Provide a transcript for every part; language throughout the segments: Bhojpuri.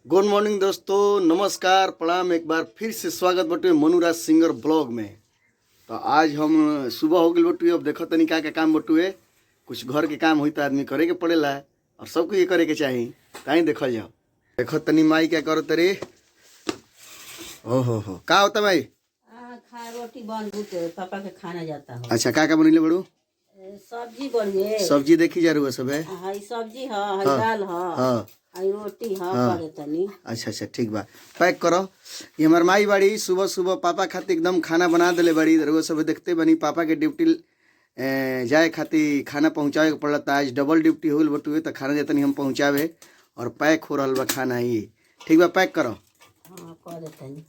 गुड मॉर्निंग दोस्तों, नमस्कार, प्रणाम। एक बार फिर से स्वागत बटुए मनुराज सिंगर ब्लॉग में। तो आज हम सुबह हो गई बटुए। अब देखो तनी का काम बटुए। कुछ घर के काम हुई तो आदमी करे के पड़ेला और सबको ये करे के चाहिए। कहीं देखल जाओ। देखो तनी माई क्या करो तरी। हो का होता माई? खा रोटी बन बुते पापा के खाना जाता हो। अच्छा का बनले बड़ू? सब्जी बनिए। सब्जी देखी जा रही सब है। हई सब्जी ह, हई दाल ह, हाँ हई रोटी ह करे तनी। अच्छा ठीक बा, पैक करो। ये हमार माई बाड़ी सुबह सुबह पापा खातिर एकदम खाना बना दिले बाड़ी। वो सब देखते बनी पापा के ड्यूटी जाए खातिर खाना पहुँचावे के पड़ता। आज डबल ड्यूटी हो गई बटुए तो खाना देतनी हम पहुँचावे और पैक हो रहा बा खाना। ही ठीक बा, पैक करो। हाँ कर तनी।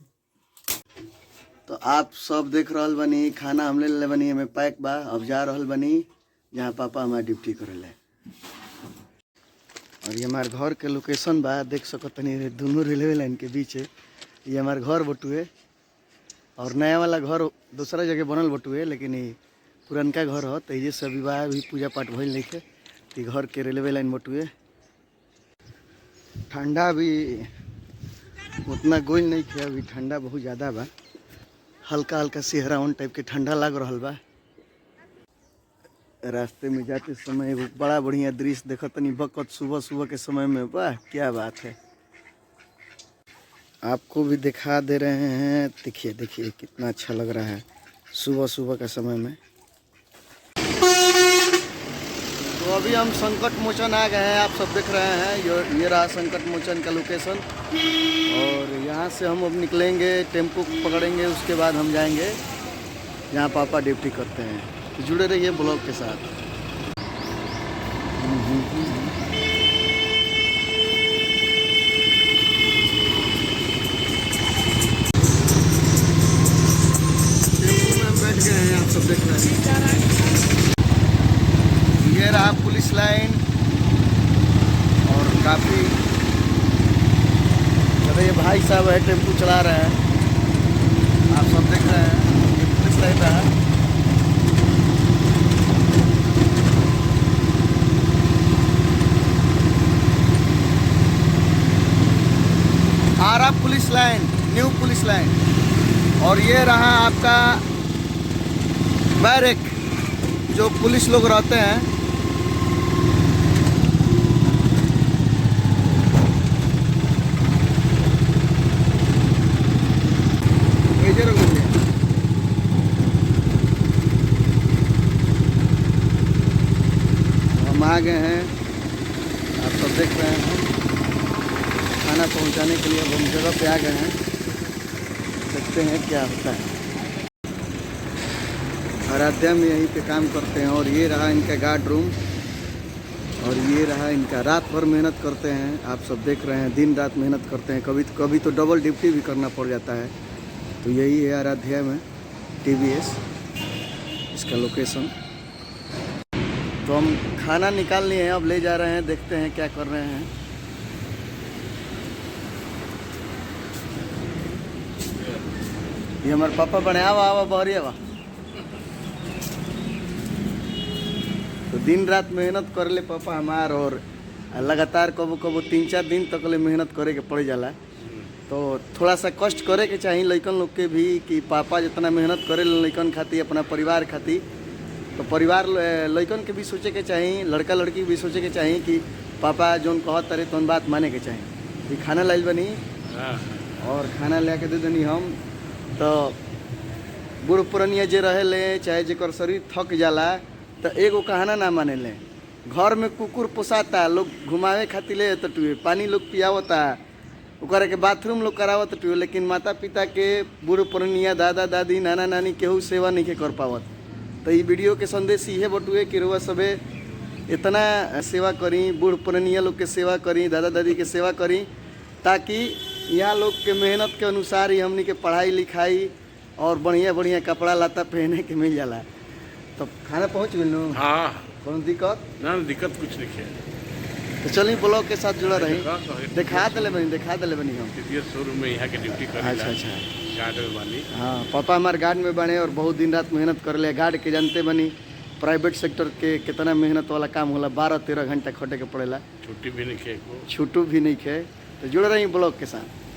तो आप सब देख रहल बनी खाना हम ले बनी, हमें पैक बा। अब जा रहल बनी जहाँ पापा हमारा ड्यूटी करेले। और ये हमारे घर के लोकेशन बा, देख सको तनी दोनों रेलवे लाइन के बीच है। ये हमारे घर बटुए और नया वाला घर दूसरा जगह बनल बटुए, लेकिन ये पुरनका घर हो। तो ये सब विवाह भी पूजा पाठ भइल नहीं है। घर के रेलवे लाइन बटुए। ठंडा भी उतना गोल नहीं है, अभी ठंडा बहुत ज़्यादा बा। हल्का हल्का सिहरावन टाइप के ठंडा लग रहा बा। रास्ते में जाते समय एगो बड़ा बढ़िया दृश्य देखो तनी बकत सुबह सुबह के समय में। वाह क्या बात है, आपको भी दिखा दे रहे हैं। देखिए देखिए कितना अच्छा लग रहा है सुबह सुबह के समय में। तो अभी हम संकट मोचन आ गए हैं, आप सब देख रहे हैं। ये रहा संकट मोचन का लोकेशन। और यहाँ से हम अब निकलेंगे, टेम्पो पकड़ेंगे, उसके बाद हम जाएंगे जहाँ पापा ड्यूटी करते हैं। तो जुड़े रहिए ब्लॉग के साथ। टेम्पो में हम बैठ गए हैं, आप सब देख रहे हैं। ये रहा पुलिस लाइन और काफ़ी ये भाई साहब है टेम्पो चला रहे हैं, आप सब देख रहे हैं। ये पुलिस लाइन रहा। Arrah police line, new police line. और ये रहा आपका बैरक, जो पुलिस लोग रहते हैं। हम आ गए हैं, आप सब देख रहे हैं। खाना पहुंचाने के लिए अब हम जगह पे आ गए हैं, देखते हैं क्या होता है। आराध्या में यहीं पे काम करते हैं। और ये रहा इनका गार्ड रूम और ये रहा इनका। रात भर मेहनत करते हैं, आप सब देख रहे हैं। दिन रात मेहनत करते हैं, कभी तो डबल ड्यूटी भी करना पड़ जाता है। तो यही है आराध्या में TVS, इसका लोकेशन। तो हम खाना निकाल लिए हैं, अब ले जा रहे हैं, देखते हैं क्या कर रहे हैं। ये हमारे पापा बने। आवा बहरी आवा। तो दिन रात मेहनत कर ले पापा हमार, और लगातार कबो 3-4 दिन तक ले मेहनत करे के पड़ जाला। तो थोड़ा सा कष्ट करे के चाहिए लइकन लोग के भी, कि पापा जितना मेहनत करे लइकन खातिर, अपना परिवार खातिर। तो परिवार लइकन के भी सोचे के चाहिए, लड़का लड़की भी सोचे के चाहिए कि पापा जोन कहत तारे तो बात माने के चाहिए। ये खाना लाइल बनी और खाना ले के दे देनी हम। तो बूढ़ पुरनिया जे रहे ले, चाहे जेकर शरीर थक जाला, तो एगो कहना ना माने ले। घर में कुकुर पोसाता, लोग घुमावे खातिर ले तो टुए, पानी लोग पियावता, ओकरा के बाथरूम लोग करावत टुए, लेकिन माता पिता के, बूढ़ पुरनिया, दादा दादी, नाना नानी केहू सेवा नहीं के कर पावत। तो ये वीडियो के संदेश ये बटुए कि रुआ सबे इतना सेवा करी, बूढ़ पुरनिया लोग के सेवा करी, दादा दादी के सेवा करी, ताकि यहाँ लोग के मेहनत के अनुसार ही हमनी के पढ़ाई लिखाई और बढ़िया बढ़िया कपड़ा लता पहने के मिल जाला। तो खाना पहुँच गई। हाँ, कौन दिक्कत ना दिक्कत कुछ नहीं है। तो चलिए ब्लॉग के साथ जुड़ा रही। दिखा दिले बनी हम। शोरूम में यहाँ के ड्यूटी कर। अच्छा गार्ड में बानी। हाँ, पापा हमारे गार्ड में बने और बहुत दिन रात मेहनत कर ले। गार्ड के जानते बनी प्राइवेट सेक्टर के कितना मेहनत वाला काम होला। 12-13 घंटा खटे के पड़ेला। छुट्टी भी नहीं खे, छुट्टी भी नहीं खे। तो जुड़े रहिए ब्लॉग के साथ।